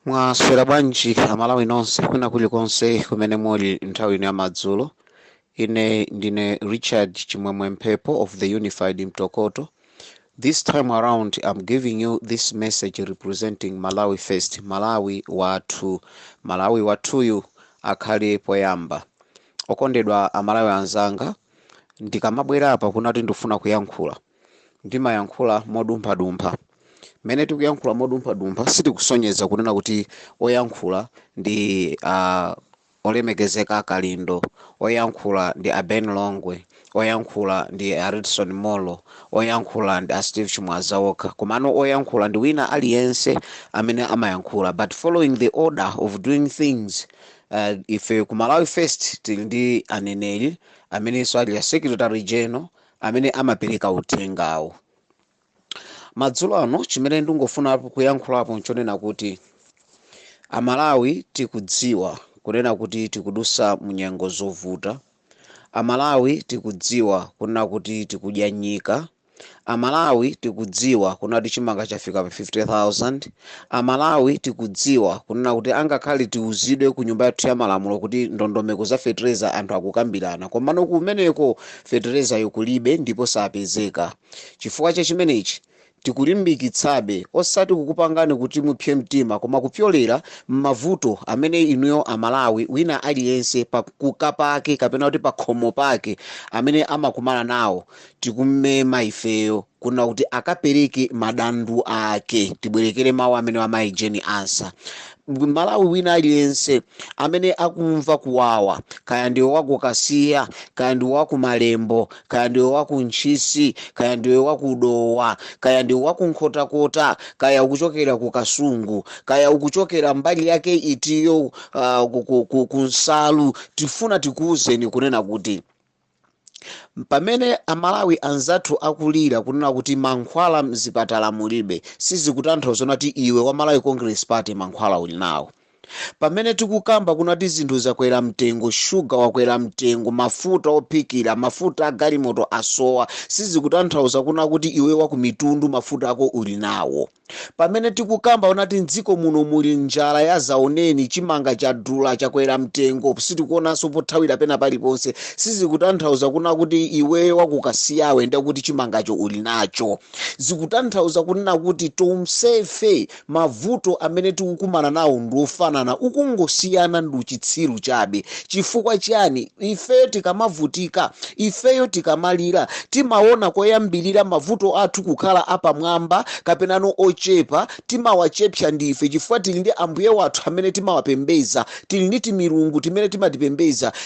Mwaswera bwanji amalawi nonse kwina kulikonse kumene muli nthawi ino ya madzulo. Ine ndine Richard Chimwemwe Mphepo of the Unified Mtokoto. This time around I'm giving you this message representing Malawi first. Malawi watuyu akhale poyamba. Okondedwa amalawi anzanga, ndikamabwera apa kunati ndifuna kuyankhula. Ndimayankhula modumpha. Mene tikuyankhula modumpha sitikusonyeza kunena kuti oyankhula ndi olemekezeka Kalindo, oyankhula ndi Ben Longwe, oyankhula ndi Redson Molo, oyankhula ndi Steve Chimwazawoka. Komano oyankhula ndi wina aliyense amene amayankhula, but following the order of doing things. If kumalawi first tili ndi aneneri amene so ali secretary general amene amapereka utengawo. Madzulo ano chimene ndingofuna kuyankhulapo nchonena kuti amalawi tikudziwa kunena kuti tikudusa munyengo zovuta. Amalawi tikudziwa kunena kuti tikudya nyika. Amalawi tikudziwa kunena kuti chimanga chafika pa 50,000. Amalawi tikudziwa kunena kuti angakhale tiuzidwe ku nyumba yathu ya malamulo kuti ndondomeko za fertilizer anthu akukambirana, komano kumeneko fertilizer yokulibe ndipo sapezeka. Chifukwa cha chimenechi tikulimbikitsabe osati kukupangani kuti mupye mtima, koma kupyolera m'mavuto amene inuyo amalawi wina aliyense pa kukapake kapena kuti pa khomo pake amene amakumana nawo tikumema ifeyo kuna kuti akapereke madandu ake. Tibwerekere mawu amene amayi Jeni Ansa. Malawi wina aliyense amene akumva kuwawa, kaya ndiwe waku Kasiya, kaya ndiwe waku Malembo, kaya ndiwe waku Ntchisi, kaya ndiwe waku Dowa, kaya ndiwe waku Nkhotakota, kaya ukuchokera ku Kasungu, kaya ukuchokera mbali yake itiyo ku Nsalu, tifuna tikuuzeni kunena kuti pamene amalawi anzathu akulira kunena kuti mankhwala mzipatala mulibe, sizikutanthauza kuti iwe wa Malawi Congress Party mankhwala uli nawo. Pamene tikukamba kunati zinthu zakwera mtengo, sugar wakwera mtengo, mafuta ophikira, mafuta agalimoto asowa, sizikutanthauza kuna kuti iwe wa kumitundu mafuta ako uli nawo. Pamene tikukamba unati mdziko muno muli njala ya zaoneni, chimanga cha dula chakwera mtengo, sitikuonanso pothawira pena paliponse, sizikutanthauza kuna kuti iwe wa ku Kasiya wenda kuti chimangacho uli nacho. Zikutanthauza kunena kuti tonsefe mavuto amene tikukumana nawo ndiofanana, ukungosiyana ndi chitsiru chabe. Chifukwa chani? Ifeyo tikamavutika, ifeyo tikamalira, timaona koyambirira mavuto athu kukhala apamwamba kapenano ochepa, timawachepsa ndife chifukwa tili ndi ambuye wathu amene timawapembeza, tili ndi timirungu timene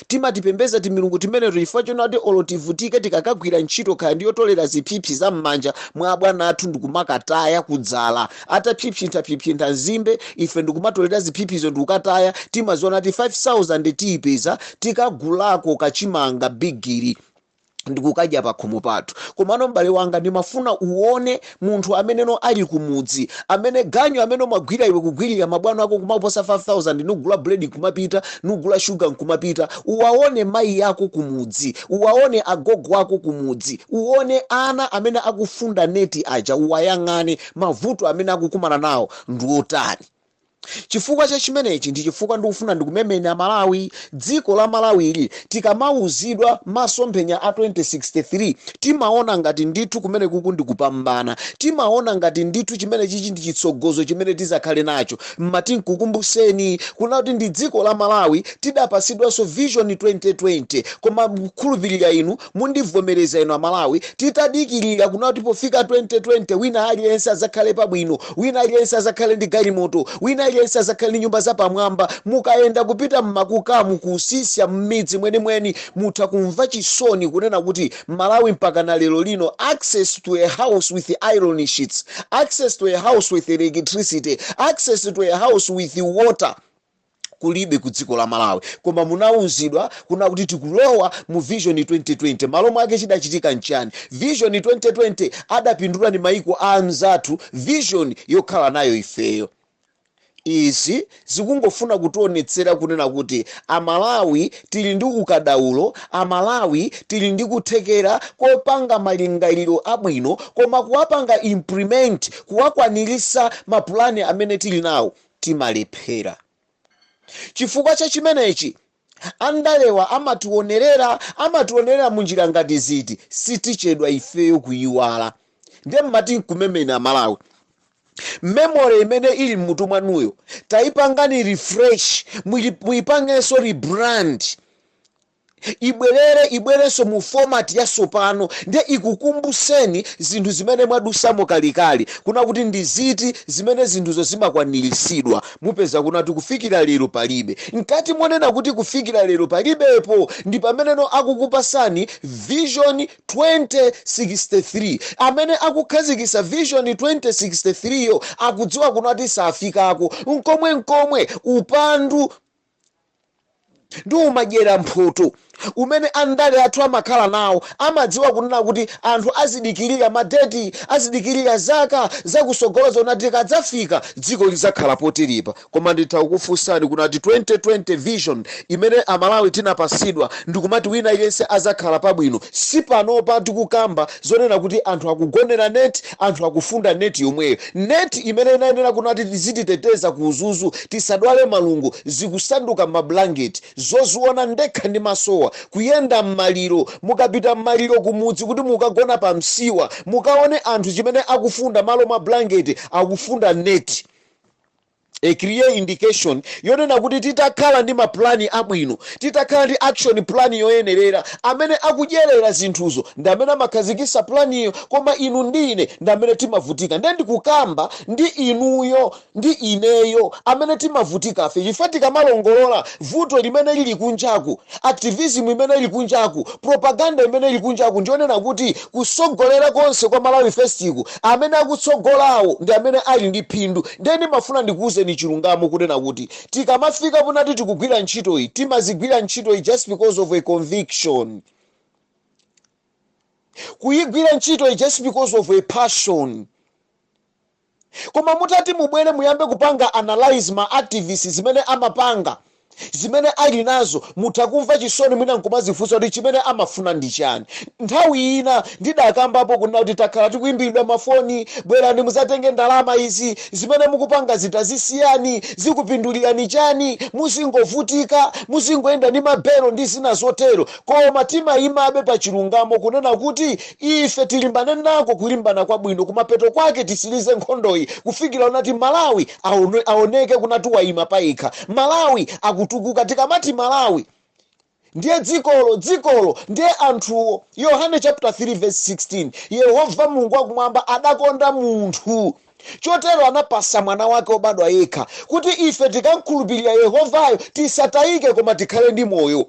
timatipembeza timirungu timene chifukwa chonati olotivutike tikakagwira ntchito kaya ndiyotolera ziphiphi za m'manja mwa abwana athu ndikumakataya kudzala. Ataphiphintha nzimbe ife ndikumatolera ziphiphizo ndikukataya, timaziona ti 5,000 tiyipeza tikagulako kachimanga bigiri ndikukadya pa khomo pathu. Komano m'bale wanga ndimafuna uone munthu amene no ali kumudzi, amene ganyo amene magwira iwe kugwirira mabwana ako kumaposa 5,000, nugula bread kumapita, nugula sugar kumapita. Uwaone mai yako kumudzi, uwaone agogo ako kumudzi, uone ana amene akufunda neti aja, uwayang'ane mavuto amene akukumana nawo ndiotani. Chifukwa cha chimenechi ndi chifukwa ndikufuna ndikumemene amalawi. Dziko la Malawi ili tikamauzidwa masomphenya a 2063 timaona ngati ndithu kumene kuku ndikupambana, timaona ngati ndithu chimene chichi ndi chitsogozo chimene tizakhale nacho. Mmati nkukumbuseni kuna kuti ndi dziko la Malawi tidapasidwanso vision 2020, koma mkhulupirira inu mundivomereza inu amalawi, titadikirira kuna kuti pofika 2020 wina aliyense azakhale pabwino, wina aliyense azakhale ndi galimoto, wina aliyense azakhale ndi nyumba zapamwamba. Mukayenda kupita mmakukamu kusisya mmidzi mweni mutha kumva chisoni kunena kuti Malawi mpaka na lero lino access to a house with iron sheets, access to a house with electricity, access to a house with water kulibe ku dziko la Malawi. Koma munauzidwa kuna kuti tikulowa mu vision 2020. Malo mwake chidachitika nchani? Vision 2020 adapindula ni maiko a anzathu, vision yokhala nayo ifeyo. Izi zikungofuna kutionetsera kunena kuti amalawi tili ndi ukadaulo, amalawi tili ndi kuthekera kopanga malingaliro abwino, koma kuwapanga implement, kuwakwanirisa mapulani amene tili nawo timalephera. Chifukwa cha chimenechi andalewa amationerera munjira ngati ziti sitichedwa ifeyo kuyiwala. Ndiye mmati nkumemena Malawi. Memory imene ili mmutu mwanuyo taipangani refresh, muipangenso rebrand, ibwerenso mu format ya sopano, ndiye ikukumbuseni zinthu zimene mwadusamo kalikali, kuna kuti ndi ziti zimene zinthuzo zimakwaniritsidwa. Mupeza kuna kuti kufikira lero palibe. Nkati monena kuti kufikira lero palibepo ndi pameneno akukupasani Vision 2063. Amene akukhazikisa Vision 2063 yo akudziwa kuna kuti safikako nkomwe upandu ndi umadyera mphoto umene andale athu amakhala nawo. Amadziwa kunena kuti anthu azidikirira madeti, azidikirira zaka zakusogola zona tikadzafika dziko lizakhala potiripa. Koma nditha kukufunsani kunati 2020 vision imene Amalawi tinapasidwa ndikumati wina yense azakhala pabwino. Si panopa tikukamba zonena kuti anthu akugonera net, anthu akufunda net yomweyo. Net imene inayenera kunati tizititeteza ku uzuzu, tisadwale malungu, zikusanduka mablanketi, zoziona ndekha ndi masowa, kuyenda mmaliro, mukapita mmaliro kumudzi kuti mukagona pa msiwa, mukaone anthu chimene akufunda malo ma blanket akufunda net. A clear indication yonena kuti titakhala ndi maplani abwino, titakhala ndi action plan yoyenerera, amene akudyerera zinthuzo ndi amene amakhazikisa planiyo, koma inu ndine ndi amene timavutika. Ndiye ndikukamba ndi inuyo ndi ineyo amene timavutika afe chifukwa tikamalongolola vuto limene lili kunjaku, activism imene ili kunjaku, propaganda imene ili kunjaku, ndionena kuti kusogolera konse kwa Malawi Festival amene akutsogolawo ndi amene ali ndi phindu. Ndiye ndimafuna ndikuuze ni chilungamo kunena kuti tikamafika ponati tikugwira ntchito iyi, timazigwira ntchito iyi just because of a conviction, kuyigwira ntchito iyi just because of a passion. Koma mutati mubwere muyambe kupanga analyze ma activists zimene amapanga, zimene ali nazo, mutakumva chisoni mwina nkumazifunsa kuti chimene amafuna ndi chani. Nthawi ina ndidakambapo kunena kuti takhala tikuimbidwa mafoni, bwerani muzatenge ndalama izi, zimene mukupanga zitazisiyani, zikupindulirani chani, muzingovutika, muzingoenda ndi mabelo ndi zina zotero. Koma timayimabe pa chilungamo kunena kuti ife tilimbane nako kulimbana kwabwino, kumapeto kwake tisilize nkhondoyi kufikira unati Malawi aoneke kunati wayima payikha. Malawi akutukuka. Tikamati Malawi ndiye dzikolo ndiye anthuwo. Yohane chapter 3 verse 16, Yehova Mulungu wakumwamba adakonda munthu chotero anapasa mwana wake obadwa yekha kuti ife tikamkhulupirira Yehovayo tisatayike koma tikhale ndi moyo.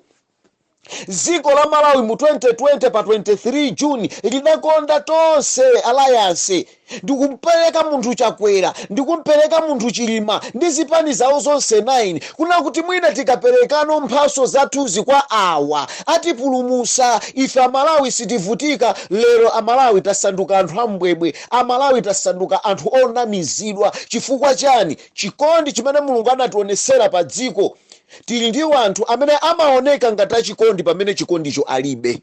Dziko la Malawi mu 2020 pa 23 June lidakonda tonse alliance, ndikumpereka munthu chakwera, ndikumpereka munthu chilima ndi zipani zawo zonse 9, kuna kuti mwina tikaperekano mphaso zathuzi kwa awa atipulumusa ife Amalawi sitivutika. Lero Amalawi tasanduka anthu ambwebwe, Amalawi tasanduka anthu onamizidwa. Chifukwa chani? Chikondi chimene Mulungu anationesera pa dziko. Tili ndi anthu amene amaoneka ngati chikondi pamene chikondicho alibe.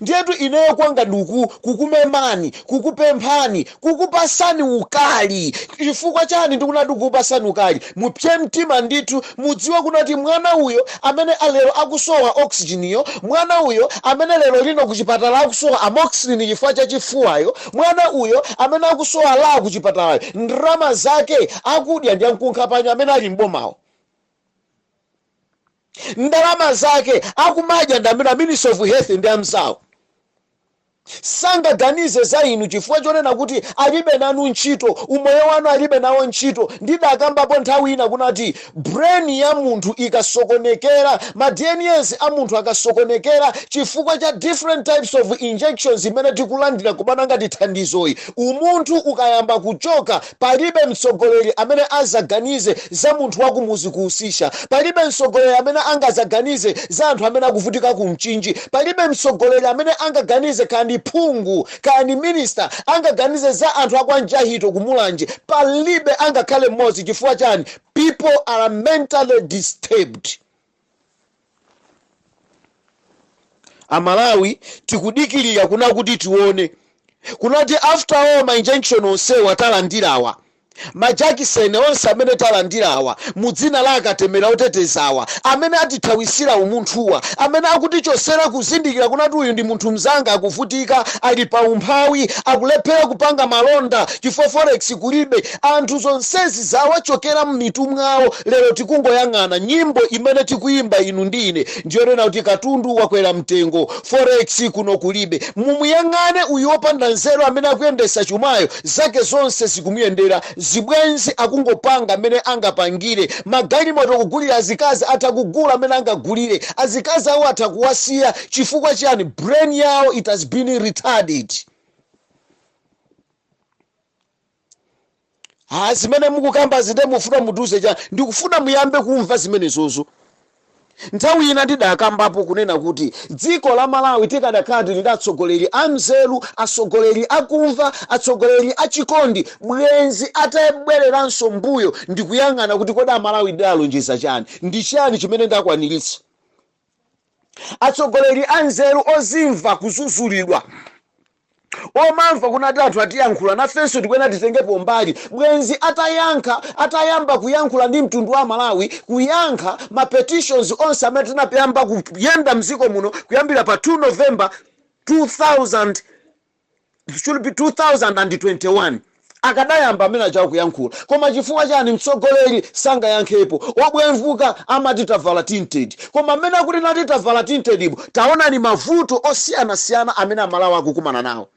Ndiyetu ineyo kwanga nduku kukumemani, kukupemphani, kukupasani ukali. Chifukwa chani ndikunati kukupasani ukali? Mupye mtima ndithu, mudziwe kunati mwana uyo amene alero akusowa oxygen yo, mwana uyo amene lero lino kuchipatala akusowa amoxicillin chifukwa cha chifuwayo, mwana uyo amene akusowa la kuchipatalayo, ndrama zake akudya ndi ankunkhapanya amene ali mbomawo. Ndalama zake akumadya ndi amene Ministry of Health ndi amzawo. Sangaganize za inu chifukwa chonena kuti alibe nanu ntchito, umoyo wanu alibe nawo ntchito. Ndidakambapo nthawi ina kunati brain ya munthu ikasokonekera, ma DNAs a munthu akasokonekera chifukwa cha different types of injections imene tikulandira kumana ngati thandizoyi, umunthu ukayamba kuchoka, palibe mtsogoleri amene azaganize za munthu wakumuzi kuhusisha, palibe mtsogoleri amene angazaganize za anthu amene akuvutika kumchinji, palibe mtsogoleri amene angaganize kandi phungu kani minister angaganize za anthu akwanjahito kumulanje, palibe angakhale mmodzi. Chifukwa chani? People are mentally disturbed. Amalawi tikudikirira kuna kuti tione kunati after all my injunction onse watalandirawa majakiseni onse amene talandirawa mudzina la akatemera otetezawa amene atithawisira umunthuwa amene akutichosera kuzindikira kunati uyu ndi munthu mzanga akuvutika ali pa umphawi akulephera kupanga malonda chifukwa forex kulibe anthu zonsezi zawachokera m'mitu mwawo lero tikungoyang'ana nyimbo imene tikuyimba inu ndi ine ndiyonena kuti katundu wakwera mtengo forex kuno kulibe mumuyang'ane uyu wopanda nzeru amene akuyendesa chumayo zake zonse zikumuyendera zibwenzi akungopanga amene angapangire magalimoto kugulira azikazi atakugula amene angagulire azikazi awo atakuwasiya chifukwa chani brain yawo it has been retarded. Zimene mukukamba zinde mufuna muduze chani ndikufuna muyambe kumva zimene zozo. Nthawi ina ndidakambapo kunena kuti dziko la Malawi tikadakhala ndi atsogoleri anzeru atsogoleri akumva atsogoleri achikondi bwenzi atabwereranso mbuyo ndikuyang'ana kuti kodi Malawi dalonjeza chani ndi chani chimene ndakwaniritsa. Atsogoleri anzeru ozimva kuzuzulidwa omamva kunati anthu atiyankhula nafenso tikwena titengepo mbali bwenzi atayamba kuyankhula ndi mtundu wa Malawi kuyankha ma petitions onse amene tinapayamba kuyenda mziko muno kuyambira pa 2 November 2021 akadayamba amene achawo kuyankhula koma chifukwa chani mtsogoleri sangayankhepo wabwemvuka amati tavala tinted koma amene akuti nati tavala tinted ibo taona ni mavuto osiyanasiyana amene Amalawi akukumana nawo.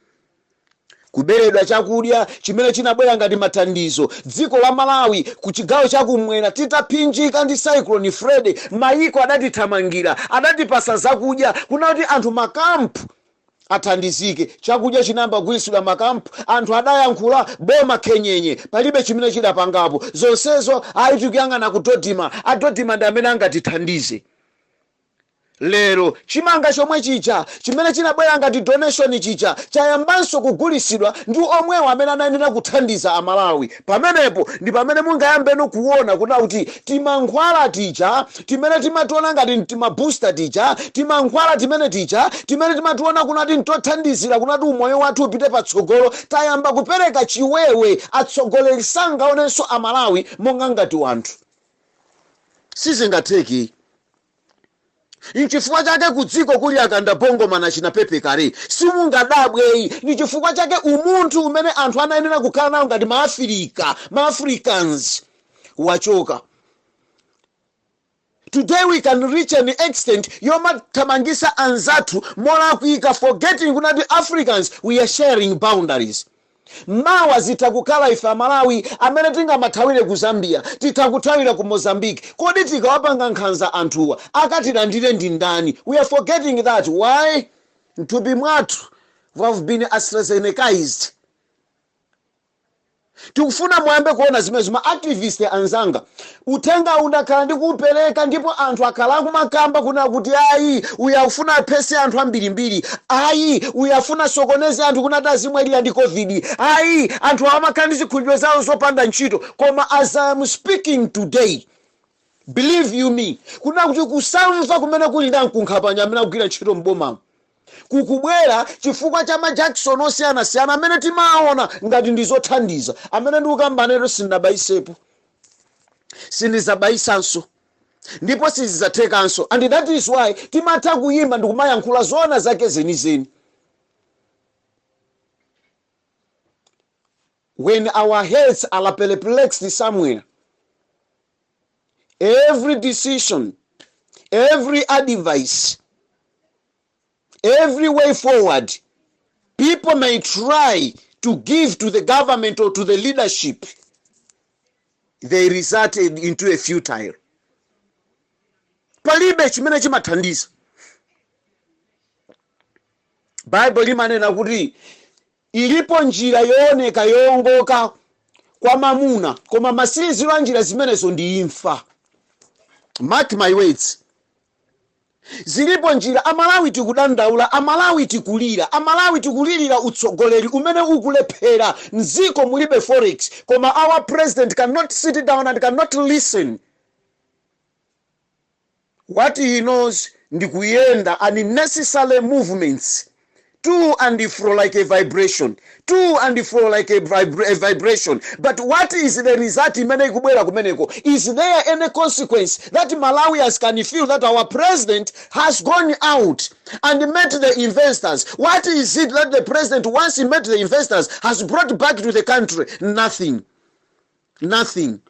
Kuberedwa chakudya chimene chinabwera ngati mathandizo dziko la Malawi ku chigawo chakumwera titaphinjika ndi cyclone Freddy mayiko adatithamangira adatipasa zakudya kunati anthu makampu athandizike chakudya chinamba kugwiritsidwa makampu anthu adayankhula boma khenyenye palibe chimene chidapangapo zonsezo ayi tikuyang'ana kudodima adodima ndi amene angatithandize. Lero chimanga chomwe chicha chimene chinabwera ngati donation chicha chayambanso kugulitsidwa ndi omwewo amene anayenera kuthandiza Amalawi. Pamenepo ndi pamene mungayambeno kuona kuti timankhwala ticha timene timationa ngati timabooster ticha timankhwala timene ticha timene timationa kunati ntothandizira kunati umoyo wathu upite patsogolo tayamba kupereka chiwewe atsogoleri sangaonenso Amalawi monga ngati wanthu sizingatheki. Nchifukwa chake kudziko kuli akandabongomana chinapepe kale simungadabweyi ni chifukwa chake umunthu umene anthu anayenera kukhala nawo ngati ma-Africans wachoka. Today we can reach an extent yoma tamangisa anzathu mola kuika forgetting kunati Africans we are sharing boundaries. Mawa zitakukhala ife Malawi amene tingamathawire ku Zambia titakuthawira ku Mozambique kodi tikawapanga nkhanza anthuwa akatilandire ndi ndani? We are forgetting that. Why? Mthupi mwathu we have been AstraZenecized. Tikufuna muyambe kuona zimene activist anzanga uthenga undakhala ndi kupereka ndipo anthu akhala kumakamba kuna kuti ayi uyafuna pese anthu ambirimbiri ayi uyafuna sokoneze anthu kunati azimwalira ndi covid ayi anthu amakhala ndi zikhulupiriro zawo zopanda ntchito koma as I am speaking today believe you me kuna kuti kusamva kumene kuli ndi mkunkhapanya amene akugwira ntchito mboma kukubwera chifukwa cha majackson osiyanasiyana amene timaona ngati ndizothandiza amene ndikukambanayo sindinabayisepo sindizabayisanso ndipo sizidzathekanso and that is why timatha kuyima ndikumayankhula zoona zake zenizeni. When our heads are perplexed somewhere, every decision, every advice, every way forward, people may try to give to the government or to the leadership, they resulted into a futile. Palibe chimene chimathandiza. Bible limanena kuti ilipo njira yooneka yongoka kwa mamuna koma masiriziro a njira zimenezo ndi imfa. Mark my words. Zilipo njira Amalawi tikudandaula Amalawi tikulira Amalawi tikulirira utsogoleri umene ukulephera mziko mulibe forex koma our president cannot sit down and cannot listen. What he knows ndi kuyenda unnecessary movements to and fro like a vibration, to and fro like a vibration. But what is the result? Is there any consequence that Malawians can feel that our president has gone out and met the investors? What is it that the president, once he met the investors, has brought back to the country? Nothing. Nothing.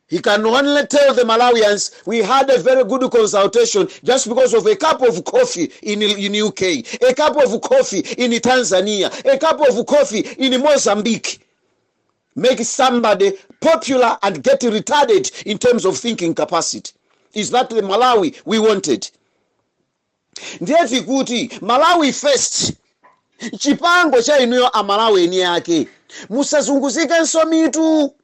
He can only tell the Malawians, we had a very good consultation just because of a cup of coffee in UK, a cup of coffee in Tanzania, a cup of coffee in Mozambique. Make somebody popular and get retarded in terms of thinking capacity. Is that the Malawi we wanted? Ndiye kuti Malawi first. Chipango cha inuyo amalawi eni yake. Musazunguzike nsomitu.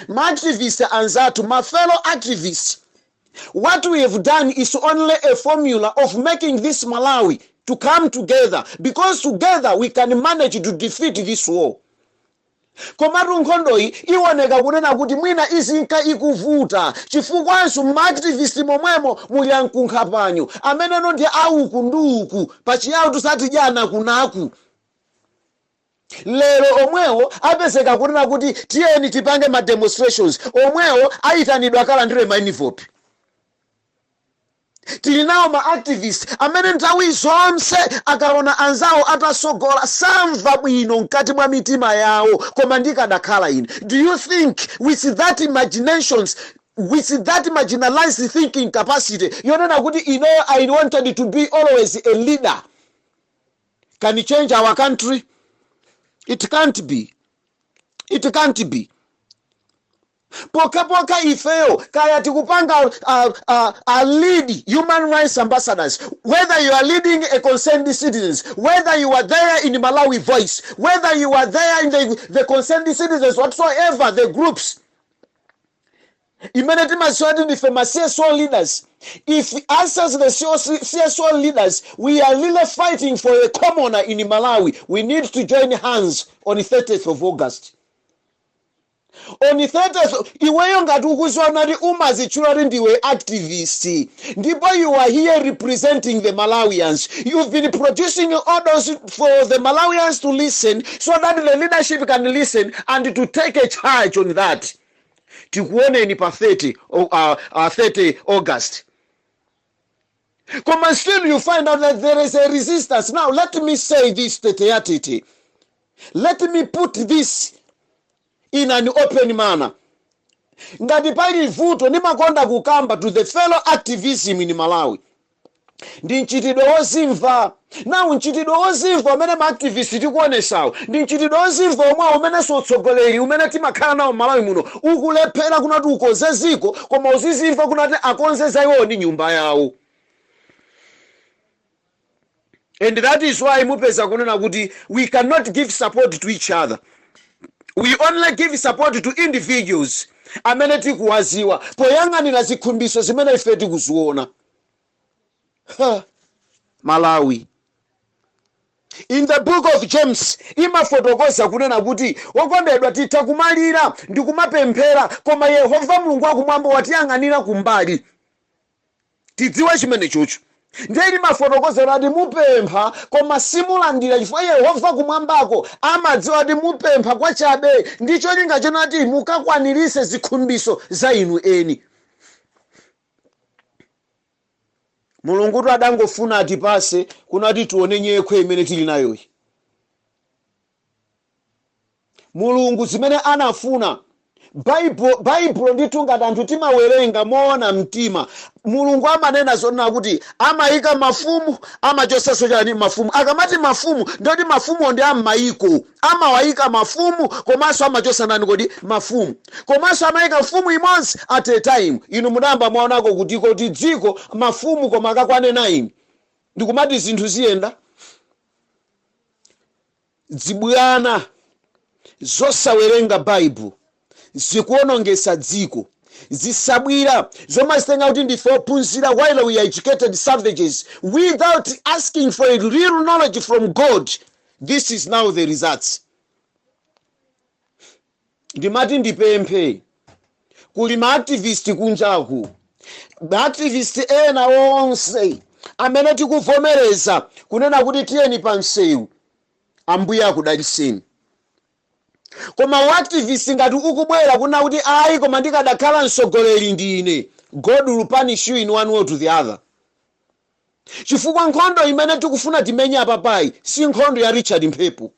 Ma-activists anzatu, my fellow activists, what we have done is only a formula of making this Malawi to come together, because together we can manage to defeat this war. Komatu nkhondo iwoneka kunena kuti mwina izinka ikuvuta chifukwanso ma-activist momwemo muli ankunkhapanyo amene ndi auku nduku pachiyawo tusati jana kunaku. Lero omwewo apezeka kunena kuti tiyeni tipange ma demonstrations, omwewo ayitanidwa kala ndire mainivopi. Tili nawo ma activists amene nthawi zonse akaona anzawo atasogola samva bwino mkati mwa mitima yawo koma ndikadakhala ine. Do you think with that imaginations, with that marginalized thinking capacity, yonena kuti I wanted to be always a leader, can it change our country? It can't be. It can't be. Poka ifeo kaya tikupanga lead human rights ambassadors, whether you are leading a concerned citizens, whether you are there in Malawi Voice, whether you are there in the concerned citizens, whatsoever the groups. Immediately CSO leaders. If us as the CSO leaders, we are really fighting for a commoner in Malawi, we need to join hands on the 30th of August. On the 30th, iweyo ngati ukuzona ndi umazichula ndiwe activist. Ndipo you are here representing the Malawians. You've been producing orders for the Malawians to listen so that the leadership can listen and to take a charge on that. Tikuoneni pa 30 August. Come, still you find out that there is a resistance. Now let me say this to Tiyeni. Let me put this in an open manner. Ngati pali vuto nimakonda kukamba to the fellow activism in Malawi. Ndi nchitidwe wozimva. Now nchitidwe wozimva umene ma-activist tikuonesawo. Ndi nchitidwe wozimva omwe umene sotsogoleri umene timakhala nawo Malawi muno. Ukulephera kunati ukonze ziko koma uzizimva kunati akonze za iwo ni nyumba yawo. And that is why mupeza kunena kuti we cannot give support to each other. We only give support to individuals amene tikuwaziwa poyang'anira zikhumbiso zimene ife tikuziona. Malawi. In the book of James, imafotokoza kunena kuti okondedwa titha kumalira ndi kumapemphera koma Yehova Mulungu wakumwamba watiyang'anira kumbali. Tidziwe chimene chocho. Ndiye imafotokoza kuti mupempha koma simulandira chifukwa Yehova kumwambako amadziwa kuti mupempha kwachabe ndicho linga chonati mukakwanirise zikhumbiso za inu eni. Mulungu tu adangofuna atipase kunati tione nyekhwe imene tili nayoyi. Mulungu zimene anafuna Bible nditu ngati anthu timawerenga moona mtima. Mulungu amanena zonena kuti amayika mafumu amachosaso chani mafumu. Akamati mafumu ndoti mafumu ndi am'mayiko. Amawayika mafumu komanso amachosa nani kodi mafumu. Komanso amayika mfumu imodzi at a time. Inu mudamba mwaonako kuti dziko mafumu koma akakwane 9. Ndikumati zinthu ziyenda. Zibwana zosawerenga Bible zikuonongesa dziko. Zisabwira zomazitenga kuti ndife ophunzira while we are educated savages without asking for a real knowledge from God. This is now the results. Ndimati ndipemphe kuli ma-activist kunjaku. Ma-activist ena onse amene tikuvomereza kunena kuti tiyeni pa msewu ambuye akudaliseni. Koma uactivist ngati ukubwera kunena kuti ayi koma ndikadakhala mtsogoleri ndine, God will punish you in one way or to the other. Chifukwa nkhondo imene tikufuna timenye apapayi si nkhondo ya Richard Mphepo,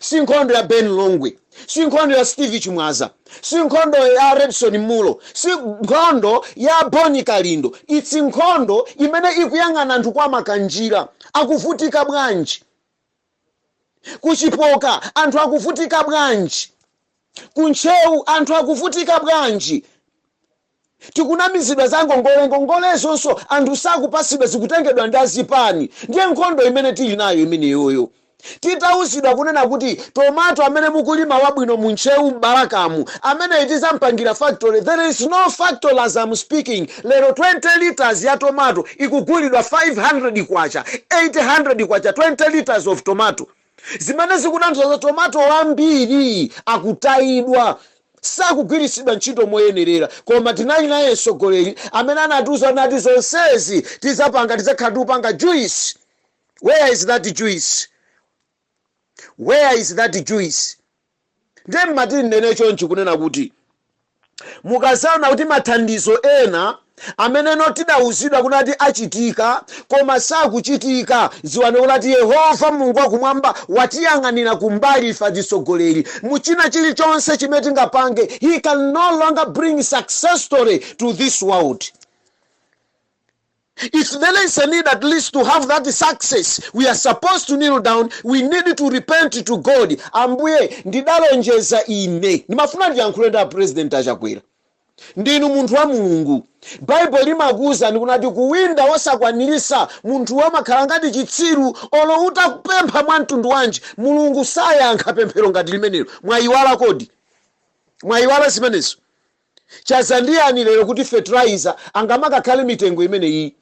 si nkhondo ya Ben Longwe, si nkhondo ya Steve Chimwaza, si nkhondo ya Redson Mulo, si nkhondo ya Boni Kalindo. It's nkhondo imene ikuyang'ana anthu kwa makanjira. Akuvutika bwanji? Kuchipoka anthu akuvutika bwanji? Kunchewu anthu akuvutika bwanji? Tikunamizidwa za ngongole-ngongolezonso anthu sakupasidwa zikutengedwa ndi azipani. Ndiye nkhondo imene tili nayo imene yoyo. Titawuzidwa kunena kuti tomato amene mukulima wabwino munchewu m'Barakamu amene itizampangira factory. There is no factory as I'm speaking. Lero 20 liters ya tomato ikugulidwa 500 kwacha, 800 kwacha, 20 liters of tomato. Zimene zikutanthauza tomato wambiri akutayidwa, sakugwirisidwa ntchito moyenerera. Koma tinali naye mtsogoleri amene anatiuza nati zonsezi tizapanga tizakhala tikupanga juice. Where is that juice? Where is that juice? Ndiye mmatini nene chonchi kunena kuti mukasaona kuti mathandizo ena amene notidawuzidwa kunati achitika koma sakuchitika, ziwane kunati Yehova Mulungu wakumwamba watiyang'anira kumbali ife atsogoleri. Muchina chilichonse chimene tingapange, he can no longer bring success story to this world. If there is a need at least to have that success, we are supposed to kneel down. We need to repent to God. Ambuye ndidalonjeza ine nimafuna ndiyankhule ndi president achakwera. Ndinu munthu wa Mulungu. Bible limakuza ndikunati kuwinda osakwanirisa munthu wamakhala ngati chitsiru olo utakupempha mwa mtundu wanji Mulungu sayankha pemphero ngati limenelo. Mwayiwala kodi? Mwayiwala zimenezo? Chazandiyani lero kuti fertilizer angamakakhale mitengo imene iyi.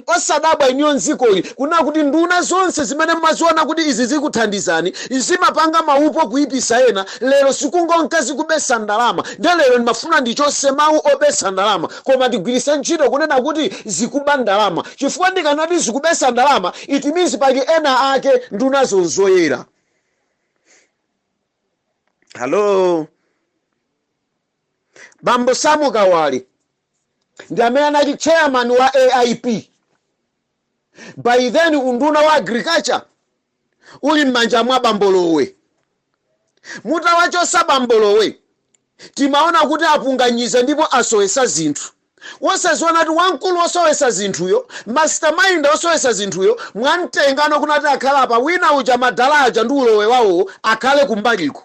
Osadabwa iniyo nzikoli kunena kuti nduna zonse zimene mmaziona kuti izi zikuthandizani zimapanga maupo kuipisa ena. Lero sikungonka zikubesa ndalama. Ndiye lero ndimafuna ndichose mawu obesa ndalama koma ndigwiritse ntchito kunena kuti zikuba ndalama. Chifukwa ndikanati zikubesa ndalama, it means pali ena ake nduna zozoyera. Hello. Bambo Samu Kawali ndi amene anali chairman wa AIP. By then unduna wa agriculture uli m'manja mwa Bambolowe. Mutawachosa Bambolowe timaona kuti apunganyiza ndipo asowesa zinthu. Wosaziona kuti wankulu osowesa zinthuyo, mastermind osowesa zinthuyo, mwamtengano kunati akhala apa wina uja madalaja ndi ulowe wawo akhale kumbaliko.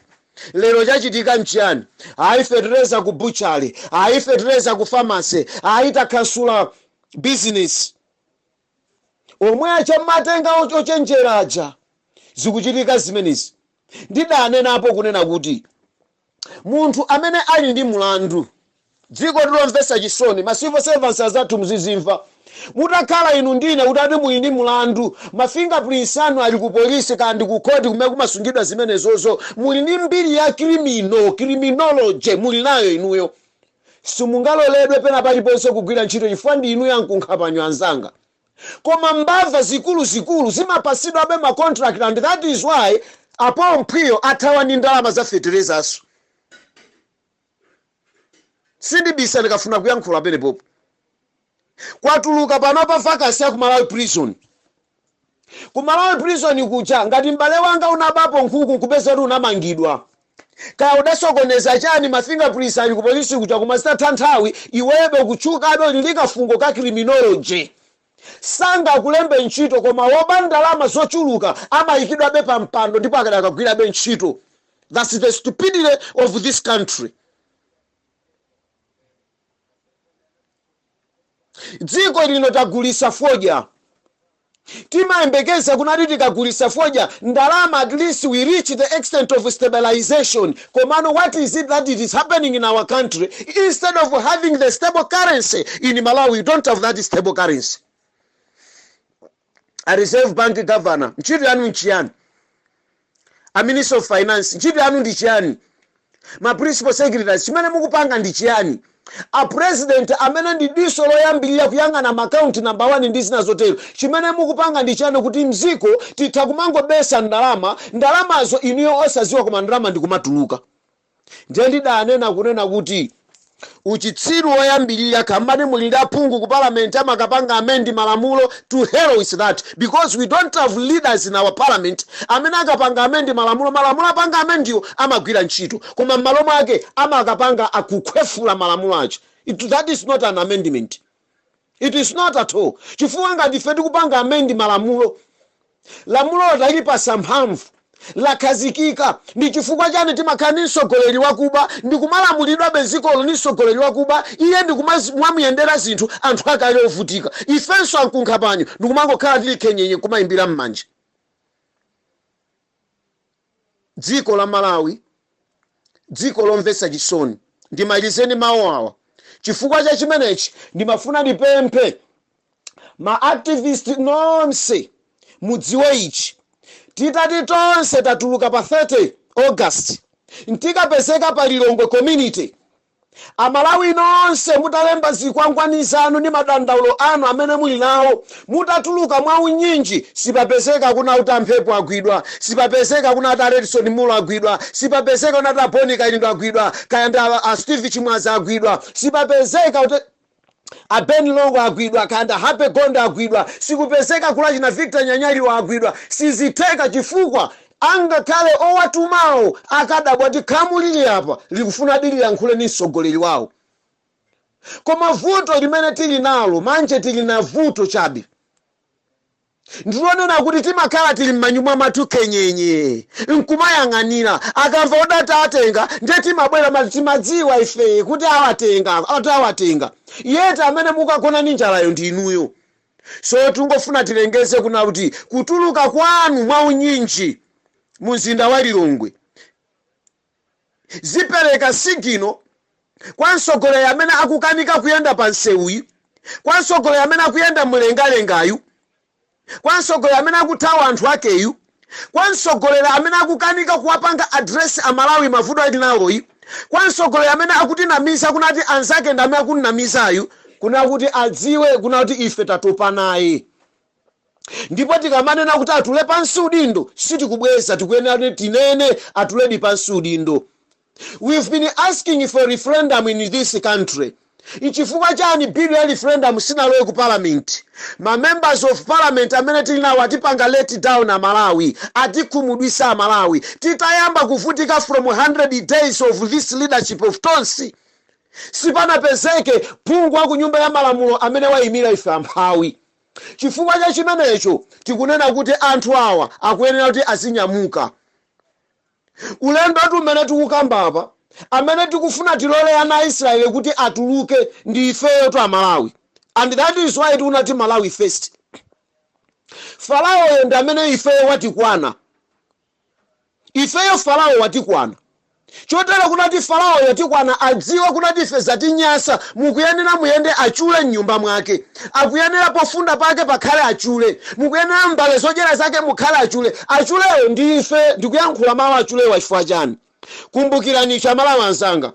Lero chachitika nchiyani? Ayi fertilizer ku butchery, ayi fertilizer ku pharmacy, ayi takhansula business. Omwe achamatenga ochenjeraja zikuchitika zimenezi. Ndidanenapo kunena kuti munthu amene ali ndi mulandu dziko tilomvesa chisoni, ma civil servants azathu mzizimva. Mutakhala inu ndine utati muli ndi mulandu, ma fingerprints anu ali ku polisi kandi ku court kumene kumasungidwa zimenezozo, muli ndi mbiri ya criminology muli nayo inuyo. Simungaloledwe pena paliponse kugwira ntchito chifukwa ndi inu yankunkhapanyo anzanga. Koma mbava zikulu zimapasidwa abe ma contract, and that is why apo mphiyo athawa ndi ndalama za fertilizers. Sindibisa ndikafuna kuyankhula pene popo. Kwatuluka pano pa vacancy ya ku Malawi prison. Ku Malawi prison kucha ngati mbale wanga unabapo nkhuku kupeza kuti unamangidwa. Kaya udasokoneza chani ma fingerprints ali ku polisi kucha kumasita tanthawi iwebe kuchuka abe lilika fungo ka criminology. Sanga kulembe ntchito koma wobandalama zochuluka amayikidwa be pa mpando ndipo akadakagwira be ntchito. That's the stupidity of this country. Dziko lino tagulisa foja. Timayembekeza kunati tikagulisa foja ndalama, at least we reach the extent of stabilization. Komano, what is it that it is happening in our country? Instead of having the stable currency in Malawi, we don't have that stable currency. A Reserve Bank governor, ntchito yanu nchiyani? A Minister of Finance, ntchito yanu ndi chiyani? Ma principal secretaries, chimene mukupanga ndi chiyani? a president amene ndi diso loyambirira kuyang'ana makaunti number 1 ndi zina zotero. Chimene mukupanga ndi chani kuti mziko titha kumangobesa ndalamazo inuyo osaziwa koma ndalama ndikumatuluka. Ndiye ndidanena kunena kuti uchitsiru woyambirira kamene mulinde aphungu ku parliament amakapanga amendi malamulo, to hell with that, because we don't have leaders in our parliament amene akapanga amendi malamulo apanga amendiwo amagwira ntchito, koma m'malo mwake amakapanga akukhwefula malamulo acho. That is not an amendment. It is not at all. Chifukwa ngati ife tikupanga amendi lamulo talipasa mphamvu lakazikika, ndi chifukwa chani timakhala ndi mtsogoleri wakuba ndi kumalamulidwa bezikolo ndi mtsogoleri wakuba, iye ndi kumamuyendera zinthu anthu akale ovutika. Ifenso ankunkha panyo ndi kumangokhala tili khenyenye kumayimbira m'manja. Dziko la Malawi, dziko lomvetsa chisoni. Ndimalizeni mawu awa. Chifukwa cha chimenechi ndimafuna ndipemphe ma activist nonse mudziwe ichi. Titati tonse tatuluka pa 30 August ntikapezeka pa Lilongwe community, Amalawi nonse mutalemba zikwangwani zanu ndi madandaulo anu amene muli nawo, mutatuluka mwa unyinji, sipapezeka kuna utamphepo agwidwa, sipapezeka kuna ata Redson Mulo agwidwa, sipapezeka kuna ata Boni Kainindo agwidwa, kayanda Steve Chimwaza agwidwa, sipapezeka a Ben Longo agwidwa, kanda Hape Gonda agwidwa, sikupezeka kula china Victor Nyanyali wa agwidwa. Siziteka chifukwa anga kale owatumawo akadabwa ndi khamu lili apa likufuna dili yankhule ni mtsogoleri wawo. Koma vuto limene tili nalo manje tili na vuto chabe. Ndionena kuti timakhala tili m'manyumba mathu kenyenye nkumayang'anira, akamva odata atenga ndiye timabwera timadziwa ife kuti awatenga yeta amene mukagona ndi njalayo ndi inuyo. So tungofuna tilengeze kuna kuti kutuluka kwanu mwa unyinji mumzinda wa Lilongwe zipereka sigino kwa mtsogoleri amene akukanika kuyenda pa nsewuyi, kwa mtsogoleri amene akuyenda mlengalengayu, kwa mtsogoleri amene akuthawa anthu akeyu, kwa mtsogoleri amene akukanika kuwapanga address Amalawi mavuto ali nawoyi, kwa mtsogoleri amene akutinamiza kunati anzake ndame akuninamizayu, kuna kuti adziwe kuna kuti ife tatopa naye. Ndipo tikamanena kuti atule pansi udindo, sitikubweza tikuyenera tinene atuledi pansi udindo. We've been asking for referendum in this country. Ichifukwa chani bill ya referendum sinalowe ku parliament? Ma members of parliament amene tili nawo atipanga let down Amalawi, atikhumudwisa Amalawi. Titayamba kuvutika from 100 days of this leadership of Tonsi. Sipanapezeke phungu wa ku nyumba ya malamulo amene wayimira ife amphawi. Chifukwa cha chimenecho tikunena kuti anthu awa akuyenera kuti azinyamuka. Ulendo tumene tikukamba apa amene tikufuna tilole ana Israeli kuti atuluke ndi ifeyo to Amalawi, and that is why tunati Malawi first. Farao ndi amene ifeyo watikwana, ifeyo Farao watikwana. Chotero kunati Farao yatikwana adziwa kunati ife zatinyasa, mukuyenera muyende achule nyumba mwake, akuyenera pofunda pake pakhale achule, mukuyenera mbale zodyera zake mukhale achule. Achuleyo ndi ife ndikuyankhula mawu achuleyo chifukwa chani? Kumbukirani Amalawi anzanga,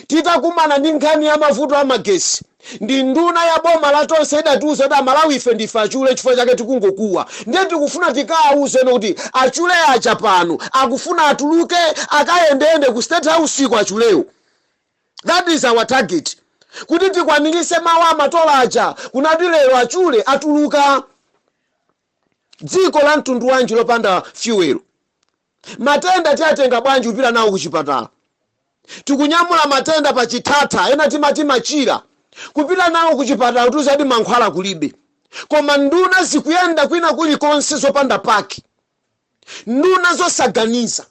titakumana ndi nkhani ya mavuto a magesi, ndi nduna ya boma la Tonse idatiuza kuti Amalawi ife ndife achule chifukwa chake tikungokuwa. Ndiye tikufuna tikawuze kuti achule acha pano akufuna atuluke akayendeyende ku State House ku achuleyo. That is our target, kuti tikwanirise mawu amatola acha kunati lero achule atuluka. Dziko la mtundu wanji lopanda fuel, matenda tiatenga bwanji upita nawo kuchipatala? Tikunyamula matenda pa chitata, ena timati machira, kupita nawo kuchipatala tuzadi mankhwala kulibe. Koma nduna zikuyenda kwina kulikonse zopanda paki, nduna zosaganiza,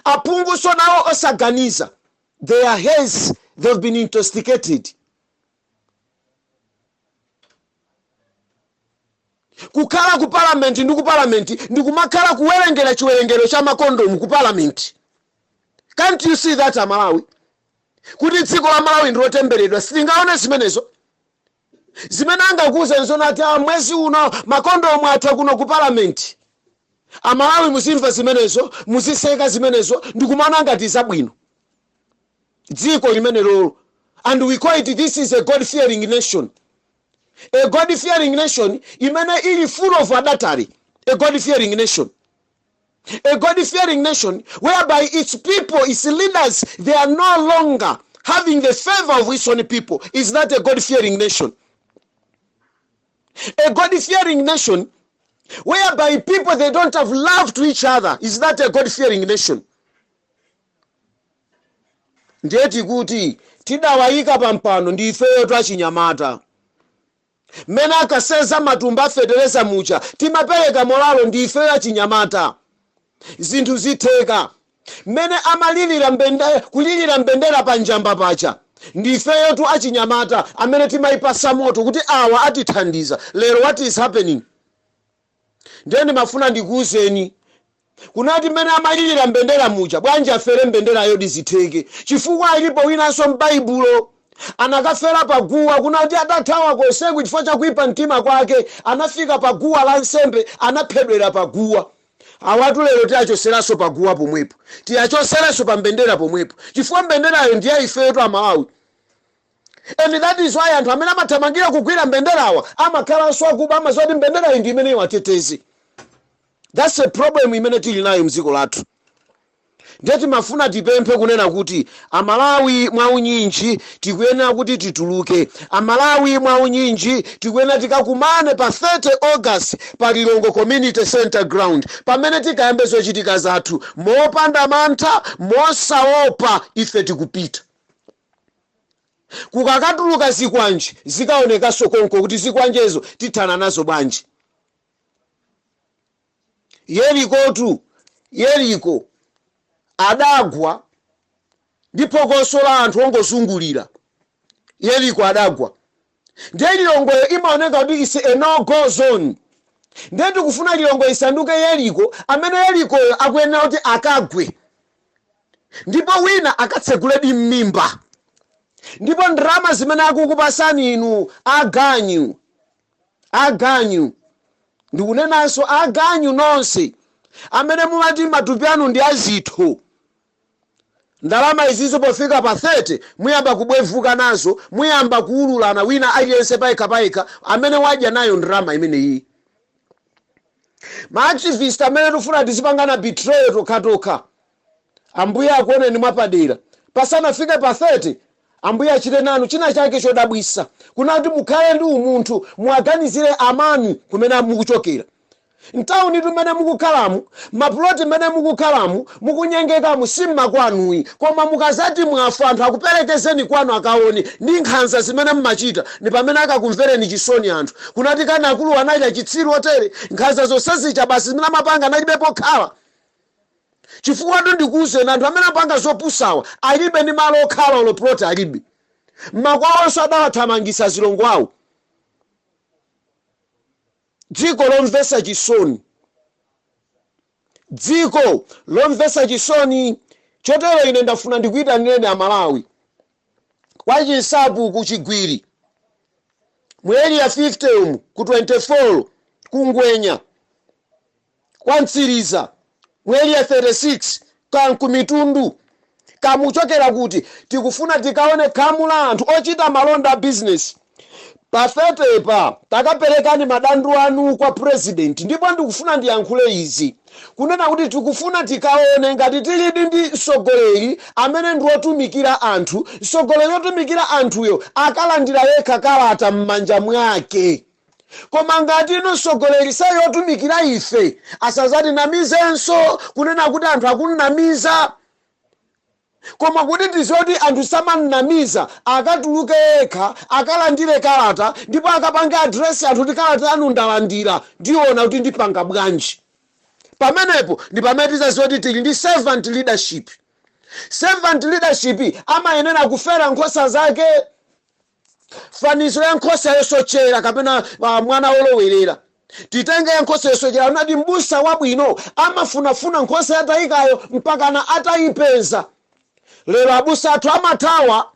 aphungu so nawo osaganiza. Their heads, they've been intoxicated. Kukhala ku parliament ndikumakhala kuwerengera chiwerengero cha makondomu ku parliament. Can't you see that Amalawi? Kuti dziko la Malawi ndilotemberedwa, sitingaone zimenezo. Zimene angakuze nzonati mwezi uno makondomu atha kuno ku parliament. Amalawi muzimva zimenezo, muziseka zimenezo, ndikumaona ngati zabwino. Dziko limene lolo And we call it, this is a God-fearing nation. A God-fearing nation, imene ili full of adultery. A God-fearing nation. A God-fearing nation whereby its people, its leaders, they are no longer having the favor of its own people. Is not a God-fearing nation. A God-fearing nation whereby people, they don't have love to each other. Is not a God-fearing nation. Ndeti kuti tidawayika pampano ndi ifeyo twachinyamata. Mena akaseza matumba federeza mucha timapereka molalo ndi ifeyo achinyamata. Zinthu zitheka. Mene kulilira mbendera panjamba pacha ndi ifeyo tu achinyamata amene timayipasa moto kuti awa atithandiza. Lero what is happening? Ndiye mafuna ndikuuzeni kunati mene amalilira mbendera mucha bwanji afere mbendera yodi zitheke. Chifukwa ilipo winanso m'Baibulo anakafera paguwa kunati atathawa konseku chifukwa chakuipa mtima kwake anafika paguwa la nsembe anaphedwera paguwa. Awatu lero tiachoseranso paguwa pomwepo, tiachoseranso pa mbendera pomwepo, chifukwa mbenderayo ndiye ifeyo twa Malawi. And that is why anthu amene amathamangira kugwira mbenderawa amakhalanso akuba amazoti mbenderayo ndi imene iwateteze. That's a problem imene tili nayo mdziko lathu. Ndeti mafuna tipemphe kunena kuti Amalawi mwaunyinji tikuyenera kuti tituluke. Amalawi mwaunyinji tikuyenera tikakumane pa 30 August pa Lilongwe Community Center Ground pamene tikayambe zochitika zathu mopanda mantha mosaopa. Ife tikupita kukakatuluka zikwanji zikaonekanso konko kuti zikwanjezo tithana nazo bwanji. Yeriko adagwa ndipo phokoso la anthu ongozungulira. Yeriko adagwa. Ndiye Lilongwe imaoneka kuti is a no-go zone. Ndiye tikufuna Lilongwe isanduke Yeriko amene Yerikoyo akuyenera kuti akagwe ndipo wina akatseguledi m'mimba. Ndipo ndrama zimene akukupasani inu aganyu ndikunenanso aganyu nonse amene mumati matupi anu ndi azitho. Ndalama izizo pofika pa 30 muyamba kubwevuka nazo, muyamba kuululana wina aliyense paika amene wadya nayo ndrama imene iyi. Ma-activist amene tufuna tizipangana betrayal tokha ambuye akuoneni mwapadera pasanafike pa 30 ambuye achite nanu china chake chodabwisa kunati mukhale ndi umunthu muaganizire amanu kumene mukuchokera. Ntawuni tumene mukukhalamu, maploti mene mukukhalamu, mukunyengekamu simma kwanuyi, koma mukazati mwafa anthu akuperekezeni kwanu akaone ndi nkhanza zimene mmachita ni pamene akakumvereni chisoni anthu. Kunati kana akulu anachita chitsiru otere nkhanza zonsezicha basi zimene amapanga analibe pokhala. Chifukwa ndikuuzeni anthu amene apanga zopusawa alibe ndi malo okhala olo ploti alibe. Makwawonso adawathamangisa zilongo awo. Dziko lomvesa chisoni. Dziko lomvesa chisoni. Chotero ine ndafuna ndikuyitanireni Amalawi kwa chinsapu kuchigwiri mweli ya 50 ku 24 kungwenya kwa Ntsiriza mweli ya 36 kankumitundu kamuchokera kuti tikufuna tikaone khamu la anthu ochita malonda business. Pa 30 pa takaperekani madandu anu kwa president ndipo ndikufuna ndiyankhule izi kunena kuti tikufuna tikaone ngati tilidi ndi mtsogoleri amene ndi otumikira anthu. Mtsogoleri otumikira anthuyo akalandira yekha kalata m'manja mwake. Koma ngati ino mtsogoleri sayotumikira ife asazati namizenso kunena kuti anthu akunamiza. Koma kuti tizoti anthu samanamiza akatuluke yekha akalandire kalata ndipo akapange address anthu kuti kalata anu ndalandira ndiona kuti ndipanga bwanji. Pamenepo ndi pamene tizazoti tili ndi servant leadership. Servant leadership amayenera kufera nkhosa zake. Fanizo ya nkhosa yosochera kapena mwana olowerera. Titenge ya nkhosa yosochera unati mbusa wabwino amafunafuna nkhosa yatayikayo mpakana atayipeza. Lero abusa athu amathawa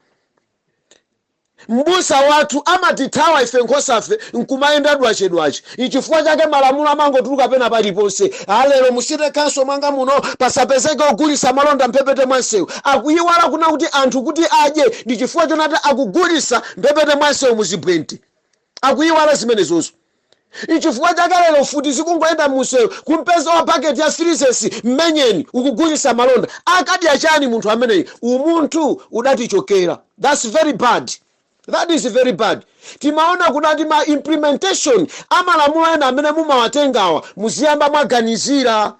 mbusa wathu amatithawa ife nkhosafe nkumayenda dwachedwachi. Ichifukwa chake malamulo amangotuluka pena paliponse. Alero musite khanso mwanga muno pasapezeke ogulisa malonda mphepete mwa msewu. Akuyiwala kuna kuti anthu kuti adye ndi chifukwa chonati akugulisa mphepete mwa msewu muzibwenti. Akuyiwala zimenezozo. Ichifukwa chake lero futi zikungoyenda msewu kumpeza wa paketi ya frizesi mmenyeni ukugulisa malonda. Akadya chani munthu ameneyi? Umunthu udatichokera. That's very bad. That is very bad. Timaona kunati ma implementation amalamulo ena amene mumawatengawa muziyamba mwaganizira,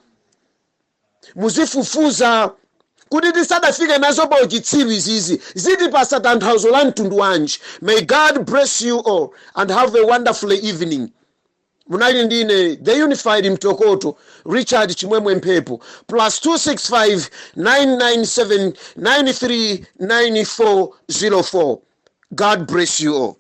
muzifufuza kuti tisadafike nazo pa uchitsiru izizi zitipasa tanthauzo la mtundu wanji. May God bless you all and have a wonderful evening. Munali ndine the unified Mtokoto Richard Chimwemwe Mphepo +265 997 93 9404. God bless you all.